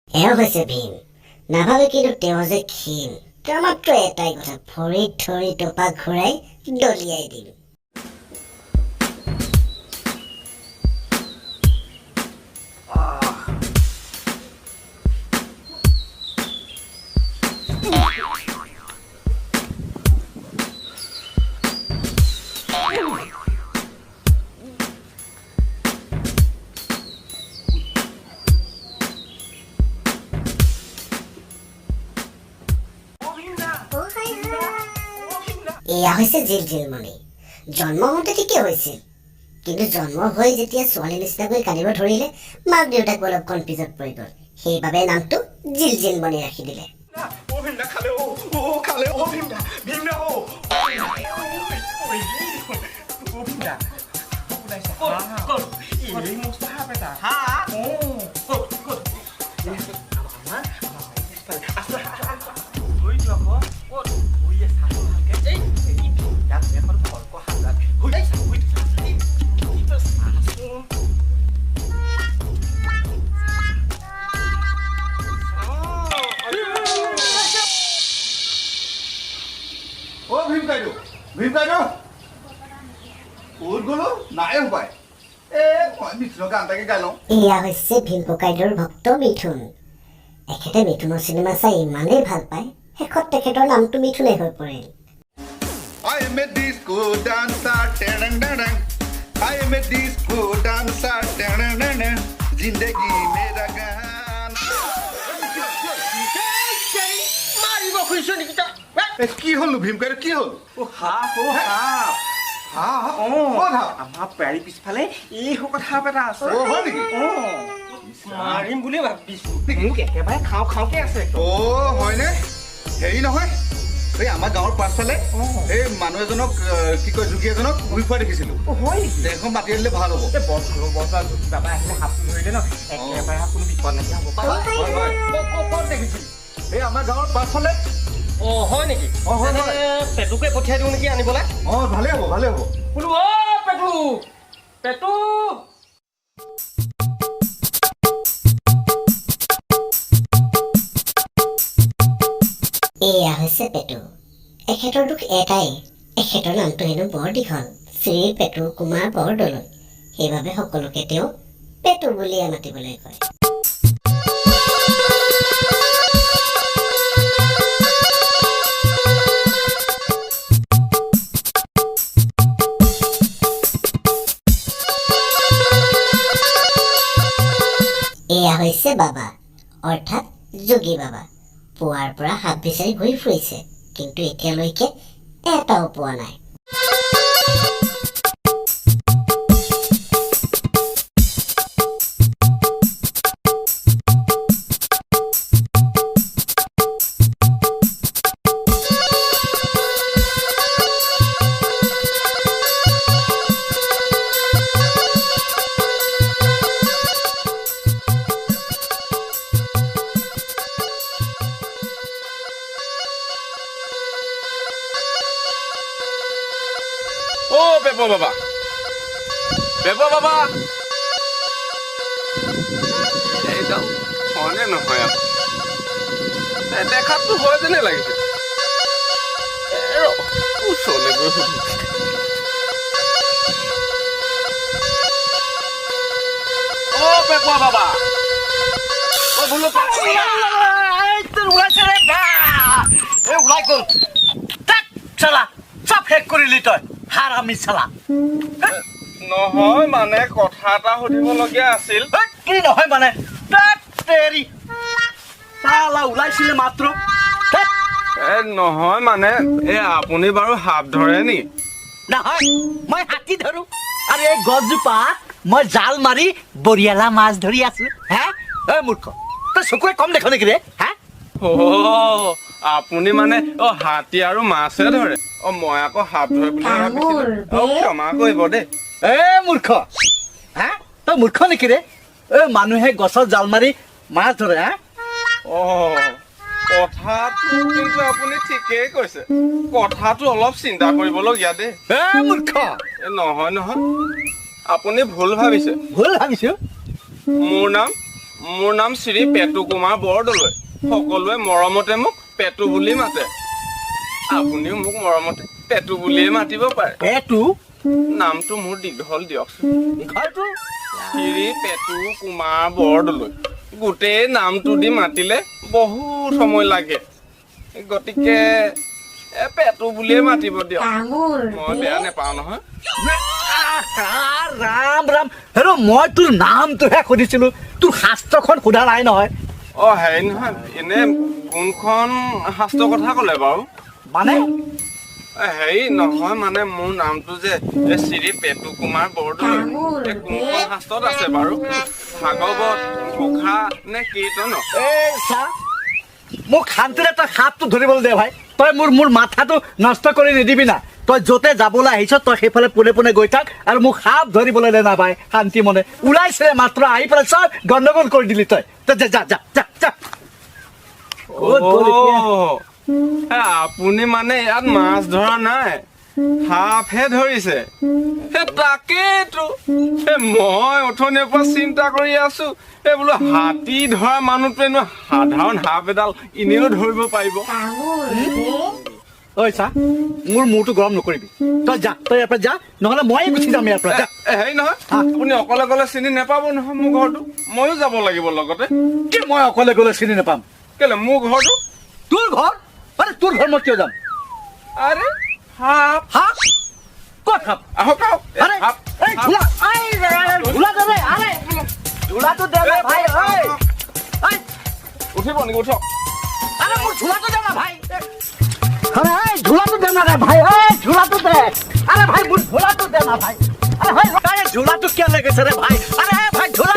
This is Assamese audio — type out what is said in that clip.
এওঁ হৈছে ভীম। নাভাবে কিন্তু তেওঁ যে ক্ষীণ। তেওঁ মাত্ৰ এটাই কথা, ভৰিত ধৰি টোপাক ঘূৰাই দলিয়াই দিম। এয়া হৈছে জিলজিলমণি। জন্ম হওঁতে ঠিকেই হৈছিল, কিন্তু জন্ম হৈ যেতিয়া ছোৱালী নিচিনাকৈ কান্দিব ধৰিলে মাক দেউতাক অলপ কনফিউজত পৰি গ'ল। সেইবাবে নামটো জিলজিলমণি ৰাখি দিলে। এয়া হৈছে ভীম ককাইদেউৰ ভক্ত মিথুন। এখেতে মিথুনৰ চিনেমা চাই ইমানেই ভাল পায়, শেষত তেখেতৰ নামটো মিথুনেই হৈ পৰিল। কি হ'ল ভীমকাইদেউ, কি হ'ল? আমাৰ পেৰী পিছফালে এই কথা এটা আছে। মাৰিম বুলি ভাবিছো, মোক একেবাৰে খাওঁ খাওঁকে আছে। হয়নে? হেৰি নহয়, এই আমাৰ গাঁৱৰ পাছফালে এই মানুহ এজনক কি কয় যোগী এজনক ঘূৰি ফুৰা দেখিছিলো। দেশখন মাতি আনিলে ভাল হ'ব। বাবা আহিলে সাপোন ধৰিলে ন, একেবাৰে কোনো বিপদ নাইকিয়া হ'ব। ক'ত দেখিছিল? এই আমাৰ গাঁৱৰ পাছফালে। হয় নেকি? পেটুকে পঠিয়াই দিওঁ নেকি আনিবলৈ? ভালেই হ'ব, ভালেই হ'ব। বোলো পেটু পেটু। এয়া হৈছে পেটু। এখেতৰ দুখ এটাই, এখেতৰ নামটো হেনো বৰ দীঘল, শ্ৰী পেটু কুমাৰ বৰদলৈ। সেইবাবে সকলোকে তেওঁ পেটু বুলিয়ে মাতিবলৈ কয়। এয়া হৈছে বাবা, অৰ্থাৎ যোগী বাবা। পুৱাৰ পৰা সাপ বিচাৰি ঘূৰি ফুৰিছে, কিন্তু এতিয়ালৈকে এটাও পোৱা নাই। পেপৰ বাবা, পেপৰ বাবা, একদম হয়নে নহয় আৰু দেখাতটো হয় যেনে লাগিছে। ওচৰলৈ গৈ সুধো। পেপৰ বাবা, বোলো ওলাইছে ৰে বা, ওলাই গ'ল। চালা চব শেষ কৰিলি তই, হাৰামি চালা। নহয় মানে কথা এটা সুধিবলগীয়া আছিল। কি নহয় মানে? চালা ওলাইছিলে মাত্ৰ। নহয় মানে আপুনি বাৰু সাপ ধৰে নি? নহয়, মই হাতী ধৰো। আৰু এই গছজোপা মই জাল মাৰি বৰিয়ালা মাছ ধৰি আছো। হে মূৰ্খ, তই চকুৱে কম দেখ নেকি ৰে? আপুনি মানে হাতী আৰু মাছে ধৰে? মই আকৌ সাপ ধৰে বুলি ভাবিছিলো। ক্ষমা কৰিব দেই। মূৰ্খ, হা তই মূৰ্খ নেকি ৰে? মানুহে গছত জাল মাৰি মাছ ধৰে। হা কথাটো কিন্তু আপুনি ঠিকেই কৈছে। কথাটো অলপ চিন্তা কৰিবলগীয়া দেই। মূৰ্খ, নহয় নহয়, আপুনি ভুল ভাবিছে। ভুল ভাবিছো? মোৰ নাম মোৰ নাম শ্ৰী পেটু কুমাৰ বৰদলৈ সকলোৱে মৰমতে মোক পেটু বুলি মাতে আপুনিও মোক মৰমতে পেটু বুলিয়ে মাতিব পাৰে পেটু নামটো মোৰ দীঘল দিয়কচোন ঘৰটো শ্ৰী পেটু কুমাৰ বৰদলৈ গোটেই নামটো দি মাতিলে বহুত সময় লাগে গতিকে পেটু বুলিয়ে মাতিব দিয়ক মই বেয়া নেপাওঁ নহয় ৰাম ৰাম হেৰ' মই তোৰ নামটোহে সুধিছিলো তোৰ শাস্ত্ৰখন সোধা নাই নহয় হেৰি নহয় এনে কোনখন শাস্ত্ৰৰ কথা ক'লে বাৰু মানে হেৰি নহয় মানে মোৰ নামটো যে শ্ৰী পেটু কুমাৰ বৰদলৈ এই কোনখন শাস্ত্ৰত আছে বাৰু ভাগৱত ঘোষা নে কীৰ্তন এই চা মোক শান্তিৰে তই সাপটো ধৰিবলৈ দে ভাই তই মোৰ মাথাটো নষ্ট কৰি নিদিবি না তই য'তে যাবলৈ আহিছ তই সেইফালে পোনে পোনে গৈ থাক আৰু মোক সাপ ধৰিবলৈ দে না ভাই শান্তি মনে ওলাইছিলে মাত্ৰ আহি পেলাই চব গণ্ডগোল কৰি দিলি তই যা যা যা যা যা ক'ত গ'ল এতিয়া? আপুনি মানে ইয়াত মাছ ধৰা নাই সাপহে ধৰিছে তাকেইতো মই অথনিৰ পৰা চিন্তা কৰি আছো এই বোলো হাতী ধৰা মানুহটোৱেনো সাধাৰণ সাপ এডাল এনেও ধৰিব পাৰিব ঐ চা মোৰ মূৰটো গৰম নকৰিবি তই যা তই ইয়াৰ পৰা যা নহ'লে ময়ে গুচি যাম ইয়াৰ পৰা যা হেৰি নহয় আপুনি অকলে গ'লে চিনি নেপাব নহয় মোৰ ঘৰটো ময়ো যাব লাগিব লগতে কি মই অকলে গ'লে চিনি নাপাম কেলে মোৰ ঘৰটো তোৰ ঘৰ আৰে তোৰ ঘৰ মই কিয় যাম আৰে সাপ সাপ ক'ত সাপ আহক আহক আরে এই ঝুলা ঝুলা দে আরে ঝুলাটো দে না ভাই ওই এই উঠিব নেকি উঠক আরে মোৰ ঝুলাটো দে না ভাই আৰে এই ঝুলাটো দে না ৰে ভাই এই ঝুলাটো দে আৰে ভাই মোৰ ঝুলাটো দে না ভাই আৰে ভাই ঝুলাটো কে লেগেছে ৰে ভাই আৰে ভাই ঝুলা